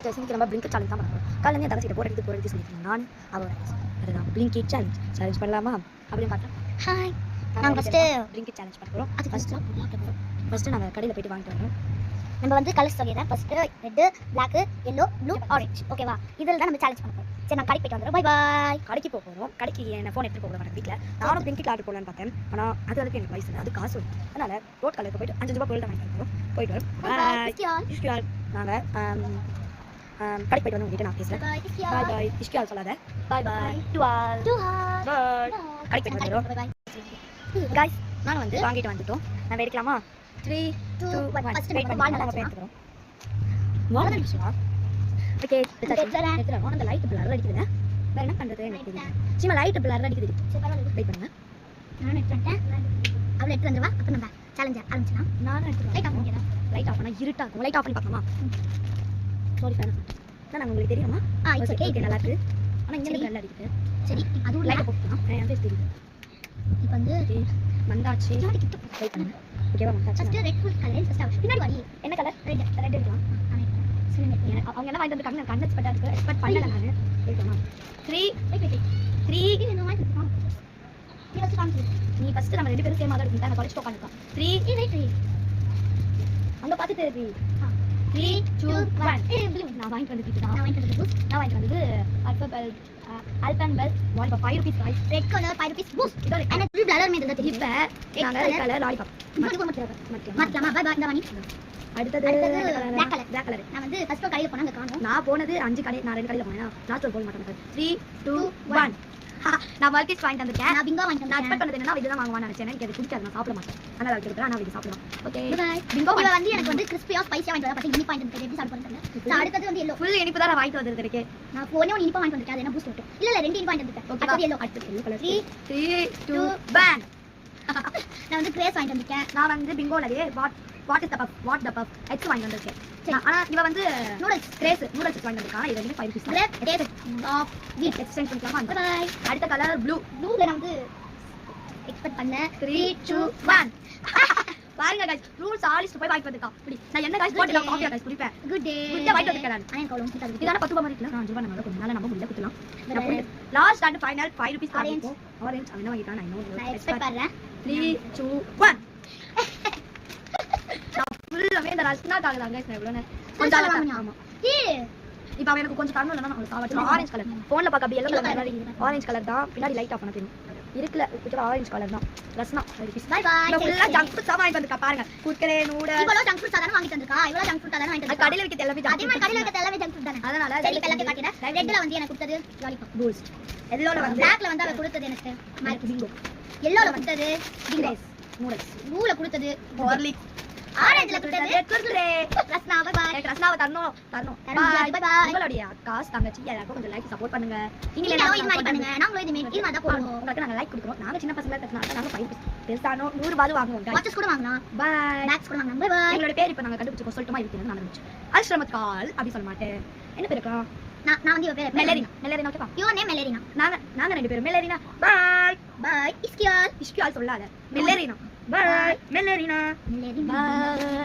இன்னைக்கு நம்ம blink challenge தான் பண்ணுறோம். காலையில் என் தங்கச்சிட்ட போர் எடுத்து சொல்லியிருக்கேன். நான் அவரோட அதுதான் பிளிங்க் சேலஞ்ச் பண்ணலாமா அப்படின்னு பார்த்தேன். ஹாய், நாங்கள் ஃபஸ்ட்டு பிளிங்க் சேலஞ்ச் பண்ண போகிறோம். அது ஃபஸ்ட்டு நாங்கள் கடையில் போய்ட்டு வாங்கிட்டு வரோம். நம்ம வந்து கலர்ஸ் சொல்லிடுறேன். First red, black, yellow, blue, orange. ஓகேவா? இதில் தான் நம்ம சேலஞ்ச் பண்ண போகிறோம். சரி, நான் கடைக்கு போய்ட்டு வந்துடுறோம். Bye bye. கடைக்கு போக போகிறோம். கடைக்கு என்ன ஃபோன் எடுத்துகிட்டு போக மாட்டேன் வீட்டில். நானும் பிளிங்க் ஆர்டர் போடலான்னு பார்த்தேன். ஆனால் அது வரைக்கும் எனக்கு வயசு அது காசு வரும். அதனால் ரோட் கலருக்கு போய்ட்டு 5 ரூபா பொருள் தான் வாங்கிட்டு வரோம். போயிட்டு வரோம். நாங்கள் கடைக்கு போய்ட்டு வந்து உங்ககிட்ட நான் பேசுகிறேன். பாய் பாய். இஷ்கியால் சொல்லாத. பாய் பாய். பாய். கடைக்கு போய்ட்டு வந்துடும். காய்ஸ், நாங்கள் வந்து வாங்கிட்டு வந்துட்டோம். நம்ம எடுக்கலாமா? 3, 2, 1 எடுத்துக்கிறோம். ஓகே, அந்த லைட் பிளர் அடிக்குதுங்க. வேறு என்ன பண்ணுறது எனக்கு தெரியல. சும்மா லைட் பிளர் அடிக்குது. வெயிட் பண்ணுங்க. நானும் எடுத்து வந்துட்டேன். அவளை எடுத்து வந்துடுவா. அப்போ நம்ம சேலஞ்சை ஆரம்பிச்சிடலாம். நானும் எடுத்துக்கிறேன். லைட் ஆஃப் பண்ணிக்கிறேன். லைட் ஆஃப் பண்ணால் இருட்டாக இருக்கும். லைட் ஆஃப் பண்ணி பார்க்கலாமா? Sorry fan. நான் உங்களுக்கு தெரியுமா? It's okay. இது நல்லா இருக்குது. ஆனால் இங்கே பிளர் அடிக்குது. சரி, அதுவும் லைட்டை போட்டுக்கலாம். என் பேர் தெரியுது. இப்போ வந்து மந்தாச்சு. வெயிட் பண்ணுங்க. ஓகேவா? மந்தாச்சு. First red full colour. First பின்னாடி வாடி. என்ன கலர்? ரெட் எடுக்கலாம். அவங்க என்ன வாங்கிட்டு வந்து கண்ணு எக்ஸ்பெக்டாக இருக்குது. எக்ஸ்பெக்ட் பண்ணல நான். ஓகேமா? 3 நீ ஃபஸ்ட்டு நம்ம 2 பேரும் சேமாக தான் இருக்கும். நான் குறைச்சிட்டு உட்காந்துருக்கோம். 3 அங்கே பார்த்துட்டு 3, 2, 1 நான் வாங்கிட்டு வந்துட்டு நான் வாங்கிட்டு வந்தது Alpenliebe lollipop 5 rupees guys. Red colour 5 rupees boost. இதோட எனக்கு ப்ளூ கலர் மீது தான் தெரியும். இப்போ நாங்கள் ரெட் கலர் லாலிபாப் மாற்றலாமா? Bye bye. இந்த வாங்கி அடுத்தது பிளாக் கலர். நான் வந்து ஃபர்ஸ்ட் கடையில் போனால் அங்கே காணும். நான் போனது 5 கடை. நான் 2 கடையில் போனேன். நான் போக மாட்டேன். 3, 2, 1 நான் மல்கிஸ் வாங்கிட்டு வந்திருக்கேன். நான் பிங்கோ வாங்கிட்டு நான் வந்தேன். எக்ஸ்பெக்ட் பண்ணது என்னன்னா இதுதான் வாங்குவான்னு நினைச்சேன். எனக்கு அது பிடிக்காது. நான் சாப்பிட மாட்டேன். அதனால அதுக்கு இருக்கிறேன். நான் இது சாப்பிடலாம். ஓகே, பிங்கோ வந்து எனக்கு வந்து கிறிஸ்பியா ஸ்பைசியா வாங்கிட்டு வர பார்த்தா இனிப்பா வாங்கிட்டு எப்படி சாப்பிட போறேன். அடுத்தது வந்து எல்லோ ஃபுல் இனிப்பு தான் நான் வாங்கிட்டு வந்திருக்கேன். நான் போனே ஒரு இனிப்பா வாங்கிட்டு வந்திருக்கேன். அது என்ன பூஸ்ட் விட்டு இல்ல 2 இனிப்பா வாங்கிட்டு வந்திருக்கேன். Okay, yellow. அடுத்து எல்லோ கலர். 3, 2, 1 நான் வந்து கிரேஸ் வாங்கிட்டு வந்திருக்கேன். நான் வந்து பிங்கோலயே what is the puff X வாங்கிட்டு வந்திருக்கேன். ஆனா இவ வந்து நூடுல்ஸ் நூடுல்ஸ் வாங்கிட்டு வந்திருக்கான். இது வந்து 5 rupees. Grape taste of wheat exchange பண்ணிக்கலாமா? பை. அடுத்த கலர் ப்ளூல நான் வந்து எக்ஸ்பெக்ட் பண்ண 3, 2, 1 பாருங்க गाइस, ரூல்ஸ் ஆலிஸ்ட் போய் வாங்கிட்டு வந்திருக்கா. இப்படி நான் என்ன गाइस போட்டு காஃபி गाइस குடிப்பேன். Good day. குட் வாங்கிட்டு வந்திருக்கேன் நான். எனக்கு அவ்வளவு கிட்ட இருக்கு. இதான 10 ரூபாய் மாதிரி இல்ல. 5 ரூபாய் நம்ம கொஞ்சம் நாளா நம்ம முடியல குத்தலாம். Last and final 5 rupees card. Orange அவன் வாங்கிட்டான். நான் எக்ஸ்பெக்ட் பண்றேன். 3, 2, 1 ஃபுல்லாவே இந்த ரஸ்னாக்காக தான் गाइस. நான் இவ்வளவு கொஞ்சம் வாங்குனேன். ஆமா, இப்போ அவன் எனக்கு கொஞ்சம் தரணும். இல்லைன்னா நான் சாவட்டும். ஆரஞ்சு கலர் ஃபோனில் பார்க்க அப்படியே எல்லோ கலர் ஆரஞ்சு கலர் தான். பின்னாடி லைட் ஆஃப் பண்ண தெரியும். இருக்குல்ல கொஞ்சம் ஆரஞ்சு கலர் தான். Rasna bye bye. ஃபுல்லாக ஜங்க் ஃபுட் தான் வாங்கிட்டு வந்திருக்கா. பாருங்க குர்குரே நூடுல்ஸ் இவ்வளவு ஜங்க் ஃபுட் தான வாங்கிட்டு வந்திருக்கா. இவ்வளவு ஜங்க் ஃபுட் தான வாங்கிட்டு வந்திருக்கா. கடையில் விற்கிறது எல்லாமே அதே மாதிரி கடையில் விற்கிறது எல்லாமே ஜங்க் ஃபுட் தானே. அதனால சரி, இப்போ எல்லாத்தையும் காட்டினேன். ரெட்ல வந்து எனக்கு கொடுத்தது லாலிபாப் பூஸ்ட். எல்லோல வந்து பிளாக்ல வந்து அவ கொடுத்தது எனக்கு மேக் பிங்கோ. எல்லோல கொடுத்தது கிரேஸ் நூடுல்ஸ். ப்ளூல கொடுத்தது ஹார்லிக்ஸ். ஆரஞ்சுல கொடுத்தது குர்குரே. ரஸ்னா. Bye by. எனக்கு ரஸ்னாவை தரணும். Bye bye. உங்களுடைய அக்காஸ் தங்கச்சி எல்லாருக்கும் கொஞ்சம் லைக் சப்போர்ட் பண்ணுங்க. நீங்க எல்லாரும் இது மாதிரி பண்ணுங்க. நாங்களும் இது மாதிரி தான் போடுவோம். உங்களுக்கு நாங்க லைக் கொடுக்குறோம். நாங்க சின்ன பசங்களா இருக்கறனால நாங்க 5 பெருசானோ 100 ரூபாய் வாங்குவோம். வாட்சஸ் கூட வாங்கலாம். பை. பேக்ஸ் கூட வாங்கலாம். Bye bye. எங்களோட பேர் இப்ப நாங்க கண்டுபிடிச்சோம். சொல்லட்டுமா? இருக்கு நான் நம்பிச்சு அல்ஷ்ரமத் கால் அப்படி சொல்ல மாட்டேன். என்ன பேர் இருக்கா? நான் வந்து இவ பேர் மெலரினா. ஓகேவா? Your name Melarina. நாங்க 2 பேரும் மெலரினா. Bye bye. இஸ்கியால் சொல்லாத. Melarina. Bye Melarina. Melarina. By.